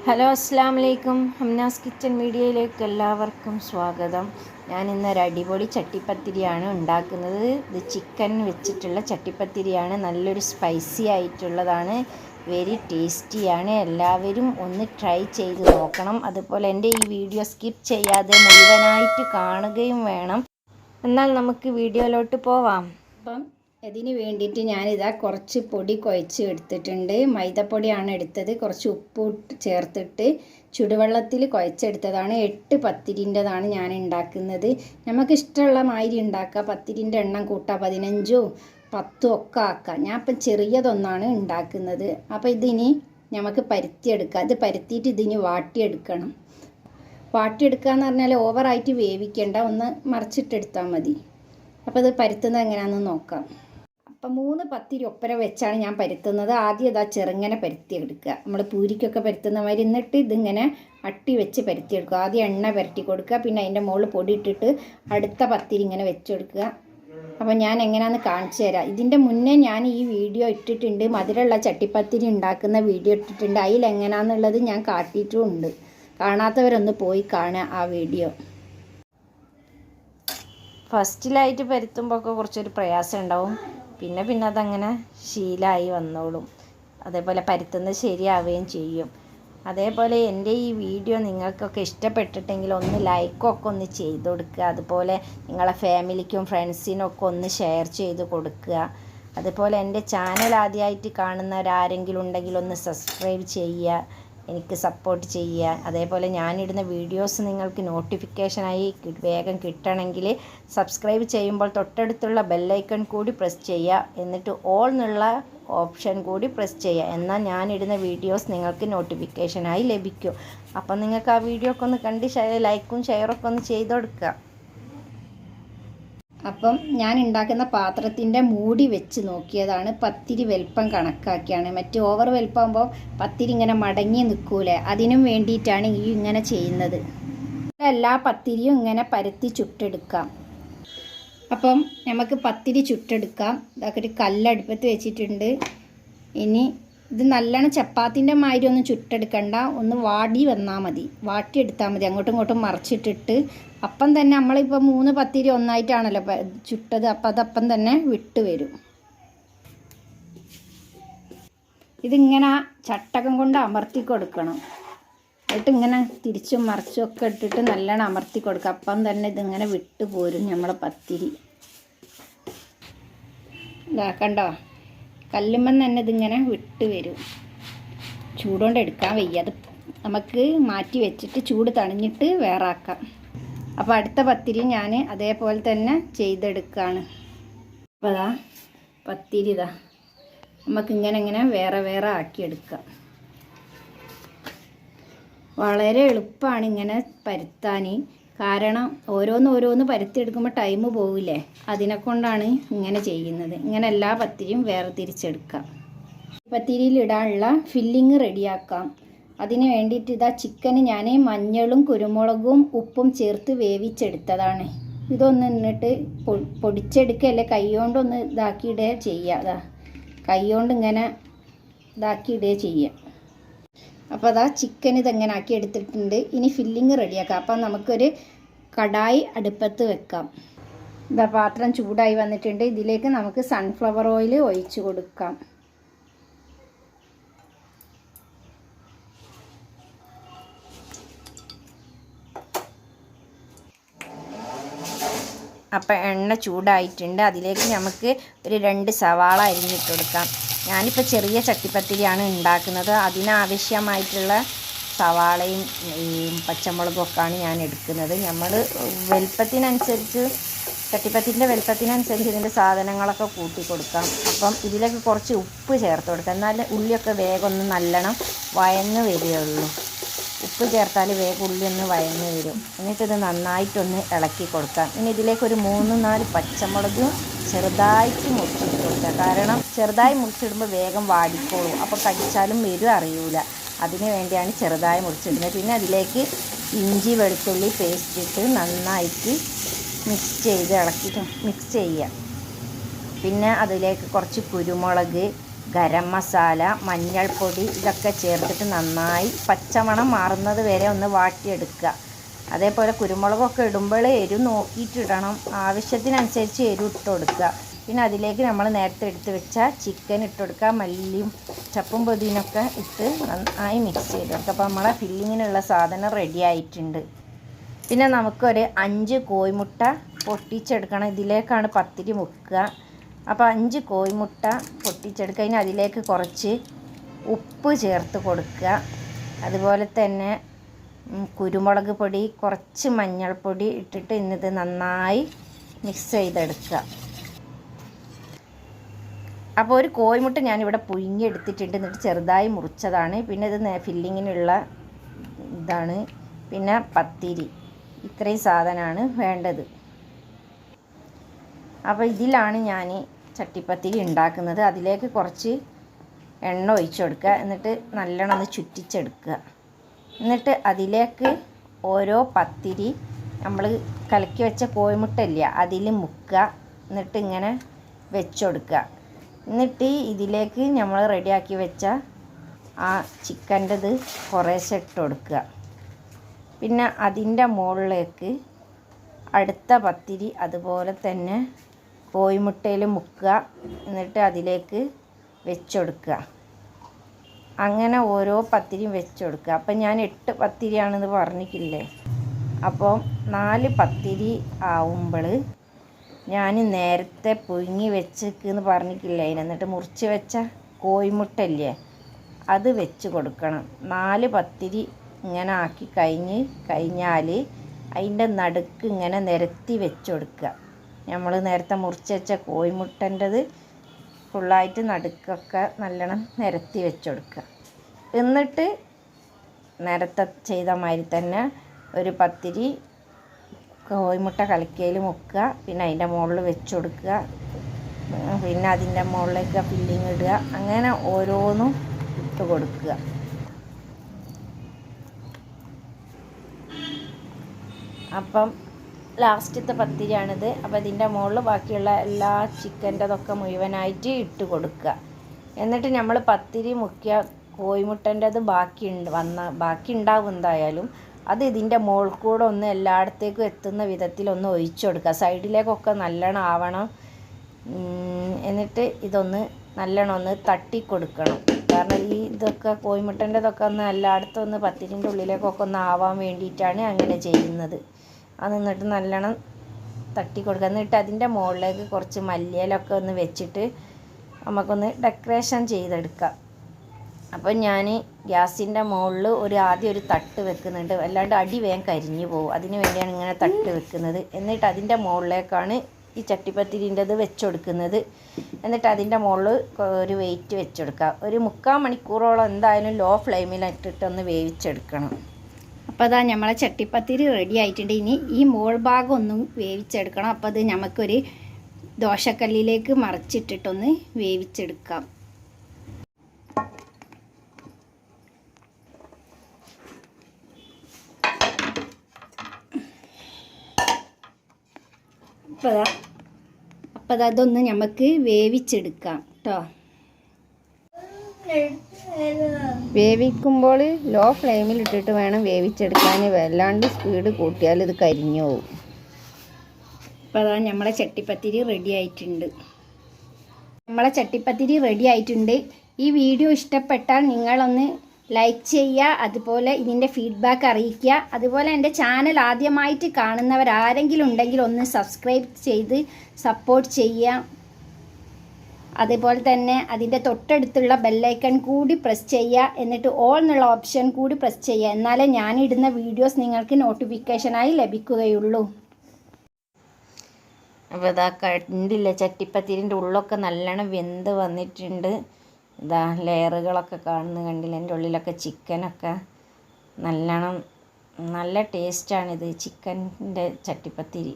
Hello അസ്സാം വലൈക്കും. Hamnas kitchen മീഡിയയിലേക്ക് എല്ലാവർക്കും സ്വാഗതം. ഞാൻ ഇന്നൊരു അടിപൊളി ചട്ടിപ്പത്തിരിയാണ് ഉണ്ടാക്കുന്നത്. ഇത് ചിക്കൻ വെച്ചിട്ടുള്ള ചട്ടിപ്പത്തിരിയാണ്. നല്ലൊരു സ്പൈസി ആയിട്ടുള്ളതാണ്. വെരി ടേസ്റ്റിയാണ്. എല്ലാവരും ഒന്ന് ട്രൈ ചെയ്ത് നോക്കണം. അതുപോലെ എൻ്റെ ഈ വീഡിയോ സ്കിപ്പ് ചെയ്യാതെ മുഴുവനായിട്ട് കാണുകയും വേണം. എന്നാൽ നമുക്ക് വീഡിയോയിലോട്ട് പോവാം. അപ്പം ഇതിന് വേണ്ടിയിട്ട് ഞാനിതാ കുറച്ച് പൊടി കുഴച്ച് എടുത്തിട്ടുണ്ട്. മൈദപ്പൊടിയാണ് എടുത്തത്. കുറച്ച് ഉപ്പ് ചേർത്തിട്ട് ചുടുവെള്ളത്തിൽ കുഴച്ചെടുത്തതാണ്. 8 പത്തിരിൻ്റെതാണ് ഞാൻ ഉണ്ടാക്കുന്നത്. നമുക്ക് ഇഷ്ടമുള്ള മാതിരി ഉണ്ടാക്കുക. പത്തിരിൻ്റെ എണ്ണം കൂട്ടാം, 15ഉം 10ഉം ഒക്കെ ആക്കാം. ഞാൻ ഇപ്പം ചെറിയതൊന്നാണ് ഉണ്ടാക്കുന്നത്. അപ്പോൾ ഇതിനി നമുക്ക് പരുത്തിയെടുക്കാം. ഇത് പരുത്തിയിട്ട് ഇതിന് വാട്ടിയെടുക്കണം. വാട്ടിയെടുക്കുക എന്ന് പറഞ്ഞാൽ ഓവറായിട്ട് വേവിക്കേണ്ട, ഒന്ന് മറിച്ചിട്ടെടുത്താൽ മതി. അപ്പോൾ ഇത് പരുത്തുന്നത് എങ്ങനെയാണെന്ന് നോക്കാം. അപ്പം 3 പത്തിരി ഒപ്പര വെച്ചാണ് ഞാൻ പരുത്തുന്നത്. ആദ്യം ഇതാ ചെറുങ്ങനെ പരുത്തിയെടുക്കുക. നമ്മൾ പൂരിക്കൊക്കെ പരുത്തുന്ന മാതിരി. എന്നിട്ട് ഇതിങ്ങനെ അട്ടി വെച്ച് പരുത്തിയെടുക്കുക. ആദ്യം എണ്ണ പുരട്ടി കൊടുക്കുക, പിന്നെ അതിൻ്റെ മുകളിൽ പൊടി ഇട്ടിട്ട് അടുത്ത പത്തിരി ഇങ്ങനെ വെച്ചെടുക്കുക. അപ്പോൾ ഞാൻ എങ്ങനെയാണെന്ന് കാണിച്ചു തരാം. ഇതിൻ്റെ മുന്നേ ഞാൻ ഈ വീഡിയോ ഇട്ടിട്ടുണ്ട്. മധുരമുള്ള ചട്ടിപ്പത്തിരി ഉണ്ടാക്കുന്ന വീഡിയോ ഇട്ടിട്ടുണ്ട്. അതിലെങ്ങനെയാണെന്നുള്ളത് ഞാൻ കാട്ടിയിട്ടുമുണ്ട്. കാണാത്തവരൊന്ന് പോയി കാണുക ആ വീഡിയോ. ഫസ്റ്റിലായിട്ട് പരുത്തുമ്പോഴൊക്കെ കുറച്ചൊരു പ്രയാസം ഉണ്ടാവും. പിന്നെ അതങ്ങനെ ശീലമായി വന്നോളും. അതേപോലെ പരുത്തുന്നത് ശരിയാവുകയും ചെയ്യും. അതേപോലെ എൻ്റെ ഈ വീഡിയോ നിങ്ങൾക്കൊക്കെ ഇഷ്ടപ്പെട്ടിട്ടെങ്കിൽ ഒന്ന് ലൈക്കൊക്കെ ഒന്ന് ചെയ്ത് കൊടുക്കുക. അതുപോലെ നിങ്ങളെ ഫാമിലിക്കും ഫ്രണ്ട്സിനും ഒക്കെ ഒന്ന് ഷെയർ ചെയ്ത് കൊടുക്കുക. അതുപോലെ എൻ്റെ ചാനൽ ആദ്യമായിട്ട് കാണുന്നവരാരെങ്കിലും ഉണ്ടെങ്കിൽ ഒന്ന് സബ്സ്ക്രൈബ് ചെയ്യുക, എനിക്ക് സപ്പോർട്ട് ചെയ്യുക. അതേപോലെ ഞാനിടുന്ന വീഡിയോസ് നിങ്ങൾക്ക് നോട്ടിഫിക്കേഷനായി വേഗം കിട്ടണമെങ്കിൽ സബ്സ്ക്രൈബ് ചെയ്യുമ്പോൾ തൊട്ടടുത്തുള്ള ബെല്ലൈക്കൺ കൂടി പ്രസ് ചെയ്യുക. എന്നിട്ട് ഓൾ എന്നുള്ള ഓപ്ഷൻ കൂടി പ്രസ് ചെയ്യുക. എന്നാൽ ഞാനിടുന്ന വീഡിയോസ് നിങ്ങൾക്ക് നോട്ടിഫിക്കേഷനായി ലഭിക്കും. അപ്പം നിങ്ങൾക്ക് ആ വീഡിയോ ഒക്കെ ഒന്ന് കണ്ട് ലൈക്കും ഷെയറൊക്കെ ഒന്ന് ചെയ്ത് കൊടുക്കുക. അപ്പം ഞാൻ ഉണ്ടാക്കുന്ന പാത്രത്തിൻ്റെ മൂടി വെച്ച് നോക്കിയതാണ്. പത്തിരി വലിപ്പം കണക്കാക്കിയാണ്. മറ്റ് ഓവർ വലിപ്പമാകുമ്പോൾ പത്തിരി ഇങ്ങനെ മടങ്ങി നിൽക്കൂലേ, അതിനും വേണ്ടിയിട്ടാണ് ഈ ഇങ്ങനെ ചെയ്യുന്നത്. എല്ലാ പത്തിരിയും ഇങ്ങനെ പരത്തി ചുട്ടെടുക്കാം. അപ്പം നമുക്ക് പത്തിരി ചുട്ടെടുക്കാം. ഇതൊക്കെ ഒരു കല്ലടുപ്പത്ത് വെച്ചിട്ടുണ്ട്. ഇനി ഇത് നല്ലോണം ചപ്പാത്തിൻ്റെ മാതിരി ഒന്നും ചുട്ടെടുക്കണ്ട, ഒന്ന് വാടി വന്നാൽ മതി, വാട്ടിയെടുത്താൽ മതി. അങ്ങോട്ടും ഇങ്ങോട്ടും മറിച്ചിട്ടിട്ട് അപ്പം തന്നെ നമ്മളിപ്പോൾ 3 പത്തിരി ഒന്നായിട്ടാണല്ലോ ചുട്ടത്. അപ്പം അതപ്പം തന്നെ വിട്ട് വരും. ഇതിങ്ങനെ ചട്ടകം കൊണ്ട് അമർത്തി കൊടുക്കണം. എന്നിട്ട് ഇങ്ങനെ തിരിച്ചും മറിച്ചും ഒക്കെ ഇട്ടിട്ട് നല്ലോണം അമർത്തി കൊടുക്കുക. അപ്പം തന്നെ ഇതിങ്ങനെ വിട്ട് പോരും നമ്മളെ പത്തിരി. കണ്ടോ, കല്ലുമ്പം തന്നെ ഇതിങ്ങനെ വിട്ട് വരും. ചൂടുകൊണ്ട് എടുക്കാൻ വയ്യ. അത് നമുക്ക് മാറ്റി വെച്ചിട്ട് ചൂട് തണിഞ്ഞിട്ട് വേറെ ആക്കാം. അപ്പോൾ അടുത്ത പത്തിരി ഞാൻ അതേപോലെ തന്നെ ചെയ്തെടുക്കുകയാണ്. അപ്പോൾ അതാ പത്തിരി ഇതാ നമുക്കിങ്ങനെ വേറെ ആക്കിയെടുക്കാം. വളരെ എളുപ്പമാണ് ഇങ്ങനെ പരുത്താൻ. കാരണം ഓരോന്ന് പരുത്തിയെടുക്കുമ്പോൾ ടൈം പോവില്ലേ, അതിനെക്കൊണ്ടാണ് ഇങ്ങനെ ചെയ്യുന്നത്. ഇങ്ങനെ എല്ലാ പത്തിരിയും വേറെ തിരിച്ചെടുക്കാം. പത്തിരിയിലിടാനുള്ള ഫില്ലിങ് റെഡിയാക്കാം. അതിന് വേണ്ടിയിട്ട് ഇതാ ചിക്കന് ഞാൻ മഞ്ഞളും കുരുമുളകും ഉപ്പും ചേർത്ത് വേവിച്ചെടുത്തതാണ്. ഇതൊന്ന് എന്നിട്ട് പൊടിച്ചെടുക്കല്ലേ, കൈകൊണ്ടൊന്ന് ഇതാക്കിയിടുക ചെയ്യുക. അതാ കൈകൊണ്ട് ഇങ്ങനെ ഇതാക്കിയിടുക ചെയ്യുക. അപ്പോൾ അതാ ചിക്കൻ ഇതെങ്ങനെ ആക്കി എടുത്തിട്ടുണ്ട്. ഇനി ഫില്ലിങ് റെഡിയാക്കാം. അപ്പം നമുക്കൊരു കടായി അടുപ്പത്ത് വെക്കാം. ഇതാ പാത്രം ചൂടായി വന്നിട്ടുണ്ട്. ഇതിലേക്ക് നമുക്ക് സൺഫ്ലവർ ഓയിൽ ഒഴിച്ച് കൊടുക്കാം. അപ്പം എണ്ണ ചൂടായിട്ടുണ്ട്. അതിലേക്ക് നമുക്ക് ഒരു 2 സവാള അരിഞ്ഞിട്ട് കൊടുക്കാം. ഞാനിപ്പോൾ ചെറിയ ചട്ടിപ്പത്തിരിയാണ് ഉണ്ടാക്കുന്നത്. അതിനാവശ്യമായിട്ടുള്ള സവാളയും പച്ചമുളകും ഒക്കെയാണ് ഞാൻ എടുക്കുന്നത്. നമ്മൾ വലുപ്പത്തിനനുസരിച്ച്, ചട്ടിപ്പത്തിൻ്റെ വലുപ്പത്തിനനുസരിച്ച് ഇതിൻ്റെ സാധനങ്ങളൊക്കെ കൂട്ടി കൊടുക്കാം. അപ്പം ഇതിലേക്ക് കുറച്ച് ഉപ്പ് ചേർത്ത് കൊടുക്കാം. എന്നാൽ ഉള്ളിയൊക്കെ വേഗം ഒന്ന് നല്ലോണം വഴന്ന് വരികയുള്ളൂ. ഉപ്പ് ചേർത്താൽ വേഗം ഉള്ളി ഒന്ന് വഴന്ന് വരും. എന്നിട്ടിത് നന്നായിട്ടൊന്ന് ഇളക്കി കൊടുക്കാം. ഇനി ഇതിലേക്കൊരു 3-4 പച്ചമുളകും ചെറുതായിട്ട് മുറിച്ചിട്ട് കൊടുക്കുക. കാരണം ചെറുതായി മുറിച്ചിടുമ്പോൾ വേഗം വാടിക്കോളും. അപ്പോൾ കടിച്ചാലും വരും അറിയൂല. അതിന് വേണ്ടിയാണ് ചെറുതായി മുറിച്ചിടുന്നത്. പിന്നെ അതിലേക്ക് ഇഞ്ചി വെളുത്തുള്ളി പേസ്റ്റ് ഇട്ട് നന്നായിട്ട് മിക്സ് ചെയ്യുക. പിന്നെ അതിലേക്ക് കുറച്ച് കുരുമുളക്, ഗരം മസാല, മഞ്ഞൾപ്പൊടി ഇതൊക്കെ ചേർത്തിട്ട് നന്നായി പച്ചമണം മാറുന്നത് വരെ ഒന്ന് വാട്ടിയെടുക്കുക. അതേപോലെ കുരുമുളകൊക്കെ ഇടുമ്പോൾ എരിവ് നോക്കിയിട്ടിടണം. ആവശ്യത്തിനനുസരിച്ച് എരിവ് ഇട്ട് കൊടുക്കുക. പിന്നെ അതിലേക്ക് നമ്മൾ നേരത്തെ എടുത്ത് വെച്ച ചിക്കൻ ഇട്ട് കൊടുക്കുക. മല്ലിയും ചപ്പും പൊതിനൊക്കെ ഇട്ട് നന്നായി മിക്സ് ചെയ്ത് കൊടുക്കുക. അപ്പോൾ നമ്മളെ ഫില്ലിങ്ങിനുള്ള സാധനം റെഡി ആയിട്ടുണ്ട്. പിന്നെ നമുക്കൊരു 5 കോഴിമുട്ട പൊട്ടിച്ചെടുക്കണം. ഇതിലേക്കാണ് പത്തിരി മുക്കുക. അപ്പോൾ 5 കോഴിമുട്ട പൊട്ടിച്ചെടുക്കുക. ഇനി അതിലേക്ക് കുറച്ച് ഉപ്പ് ചേർത്ത് കൊടുക്കുക. അതുപോലെ തന്നെ കുരുമുളക് പൊടി, കുറച്ച് മഞ്ഞൾപ്പൊടി ഇട്ടിട്ട് ഇന്നത് നന്നായി മിക്സ് ചെയ്തെടുക്കുക. അപ്പോൾ ഒരു കോഴിമുട്ട ഞാനിവിടെ പുഴുങ്ങിയെടുത്തിട്ടുണ്ട്. എന്നിട്ട് ചെറുതായി മുറിച്ചതാണ്. പിന്നെ ഇത് ഫില്ലിങ്ങിനുള്ള ഇതാണ്. പിന്നെ പത്തിരി, ഇത്രയും സാധനമാണ് വേണ്ടത്. അപ്പോൾ ഇതിലാണ് ഞാൻ ചട്ടിപ്പത്തിരി ഉണ്ടാക്കുന്നത്. അതിലേക്ക് കുറച്ച് എണ്ണ ഒഴിച്ചു കൊടുക്കുക. എന്നിട്ട് നല്ലോണം ഒന്ന് ചുറ്റിച്ചെടുക്കുക. എന്നിട്ട് അതിലേക്ക് ഓരോ പത്തിരി നമ്മൾ കലക്കി വെച്ച കോഴിമുട്ട ഇല്ല അതിൽ മുക്കുക. എന്നിട്ട് ഇങ്ങനെ വെച്ചുകൊടുക്കുക. എന്നിട്ട് ഇതിലേക്ക് നമ്മൾ റെഡിയാക്കി വെച്ച ആ ചിക്കൻ്റെത് കുറേശ്ശെ ഇട്ട് കൊടുക്കുക. പിന്നെ അതിൻ്റെ മുകളിലേക്ക് അടുത്ത പത്തിരി അതുപോലെ തന്നെ കോഴിമുട്ടയിൽ മുക്കുക. എന്നിട്ട് അതിലേക്ക് വെച്ചുകൊടുക്കുക. അങ്ങനെ ഓരോ പത്തിരിയും വെച്ചുകൊടുക്കുക. അപ്പം ഞാൻ 8 പത്തിരിയാണെന്ന് പറഞ്ഞിട്ടില്ലേ. അപ്പോൾ 4 പത്തിരി ആവുമ്പോൾ ഞാൻ നേരത്തെ പുഴുങ്ങി വെച്ചെന്ന് പറഞ്ഞിട്ടില്ലേ. എന്നിട്ട് മുറിച്ച് വെച്ച കോഴിമുട്ടയില്ലേ അത് വെച്ച് കൊടുക്കണം. 4 പത്തിരി ഇങ്ങനെ ആക്കി കഴിഞ്ഞാൽ അതിൻ്റെ നടുക്ക് ഇങ്ങനെ നിരത്തി വെച്ച് കൊടുക്കുക. നമ്മൾ നേരത്തെ മുറിച്ച് വെച്ച കോഴിമുട്ടൻ്റെത് ഫുള്ളായിട്ട് നടുക്കൊക്കെ നല്ലോണം നിരത്തി വെച്ച് കൊടുക്കുക. എന്നിട്ട് നേരത്തെ ചെയ്ത മാതിരി തന്നെ ഒരു പത്തിരി കോഴിമുട്ട കലക്കയിൽ മുക്കുക. പിന്നെ അതിൻ്റെ മുകളിൽ വെച്ച് കൊടുക്കുക. പിന്നെ അതിൻ്റെ മുകളിലേക്ക് ഫില്ലിങ് ഇടുക. അങ്ങനെ ഓരോന്നും ഇട്ട് കൊടുക്കുക. അപ്പം ലാസ്റ്റത്തെ പത്തിരിയാണിത്. അപ്പോൾ ഇതിൻ്റെ മുകളിൽ ബാക്കിയുള്ള എല്ലാ ചിക്കൻ്റെതൊക്കെ മുഴുവനായിട്ട് ഇട്ട് കൊടുക്കുക. എന്നിട്ട് നമ്മൾ പത്തിരി മുക്കിയ കോഴിമുട്ടൻ്റെത് ബാക്കി ഉണ്ടാവും എന്തായാലും. അത് ഇതിൻ്റെ മുകളിൽ കൂടെ ഒന്ന് എല്ലായിടത്തേക്കും എത്തുന്ന വിധത്തിലൊന്ന് ഒഴിച്ചു കൊടുക്കുക. സൈഡിലേക്കൊക്കെ നല്ലോണം ആവണം. എന്നിട്ട് ഇതൊന്ന് നല്ലോണം ഒന്ന് തട്ടി കൊടുക്കണം. കാരണം ഇതൊക്കെ കോഴിമുട്ടൻ്റെതൊക്കെ ഒന്ന് എല്ലായിടത്തും ഒന്ന് പത്തിരിൻ്റെ ഉള്ളിലേക്കൊക്കെ ഒന്ന് ആവാൻ വേണ്ടിയിട്ടാണ് അങ്ങനെ ചെയ്യുന്നത്. അത് എന്നിട്ട് നല്ലോണം തട്ടി കൊടുക്കുക. എന്നിട്ട് അതിൻ്റെ മുകളിലേക്ക് കുറച്ച് മല്ലിയിലൊക്കെ ഒന്ന് വെച്ചിട്ട് നമുക്കൊന്ന് ഡെക്കറേഷൻ ചെയ്തെടുക്കാം. അപ്പോൾ ഞാൻ ഗ്യാസിൻ്റെ മുകളിൽ ആദ്യം ഒരു തട്ട് വെക്കുന്നുണ്ട്. അല്ലാണ്ട് അടി വേഗം കരിഞ്ഞു പോകും. അതിന് വേണ്ടിയാണ് ഇങ്ങനെ തട്ട് വെക്കുന്നത്. എന്നിട്ട് അതിൻ്റെ മുകളിലേക്കാണ് ഈ ചട്ടിപ്പത്തിരിൻ്റെത് വെച്ചുകൊടുക്കുന്നത്. എന്നിട്ട് അതിൻ്റെ മുകളിൽ ഒരു വെയിറ്റ് വെച്ചെടുക്കുക. ഒരു 3/4 മണിക്കൂറോളം എന്തായാലും ലോ ഫ്ലെയിമിലിട്ടിട്ടൊന്ന് വേവിച്ചെടുക്കണം. അപ്പോൾ അതാ നമ്മളെ ചട്ടിപ്പത്തിരി റെഡി ആയിട്ടുണ്ട്. ഇനി ഈ മോൾ ഭാഗം ഒന്നും വേവിച്ചെടുക്കണം. അപ്പോൾ അത് നമുക്കൊരു ദോശക്കല്ലിലേക്ക് മറിച്ചിട്ടിട്ടൊന്ന് വേവിച്ചെടുക്കാം. അപ്പോൾ അതൊന്ന് നമുക്ക് വേവിച്ചെടുക്കാം കേട്ടോ. വേവിക്കുമ്പോൾ ലോ ഫ്ലെയിമിൽ ഇട്ടിട്ട് വേണം വേവിച്ചെടുക്കാൻ. വല്ലാണ്ട് സ്പീഡ് കൂട്ടിയാൽ ഇത് കരിഞ്ഞു പോകും. അപ്പോൾ അതാ നമ്മളെ ചട്ടിപ്പത്തിരി റെഡി ആയിട്ടുണ്ട്. ഈ വീഡിയോ ഇഷ്ടപ്പെട്ടാൽ നിങ്ങളൊന്ന് ലൈക്ക് ചെയ്യുക. അതുപോലെ ഇതിൻ്റെ ഫീഡ്ബാക്ക് അറിയിക്കുക. അതുപോലെ എൻ്റെ ചാനൽ ആദ്യമായിട്ട് കാണുന്നവരാരെങ്കിലും ഉണ്ടെങ്കിൽ ഒന്ന് സബ്സ്ക്രൈബ് ചെയ്ത് സപ്പോർട്ട് ചെയ്യുക. അതേപോലെ തന്നെ അതിൻ്റെ തൊട്ടടുത്തുള്ള ബെല്ലൈക്കൺ കൂടി പ്രസ് ചെയ്യുക. എന്നിട്ട് ഓൾ എന്നുള്ള ഓപ്ഷൻ കൂടി പ്രസ് ചെയ്യുക. എന്നാലേ ഞാനിടുന്ന വീഡിയോസ് നിങ്ങൾക്ക് നോട്ടിഫിക്കേഷനായി ലഭിക്കുകയുള്ളൂ. അപ്പോൾ ഇതാ കണ്ടില്ലേ, ചട്ടിപ്പത്തിരിൻ്റെ ഉള്ളൊക്കെ നല്ലോണം വെന്ത് വന്നിട്ടുണ്ട്. ഇതാ ലെയറുകളൊക്കെ കണ്ടില്ല. എൻ്റെ ഉള്ളിലൊക്കെ ചിക്കനൊക്കെ നല്ല ടേസ്റ്റാണിത്, ചിക്കൻ്റെ ചട്ടിപ്പത്തിരി.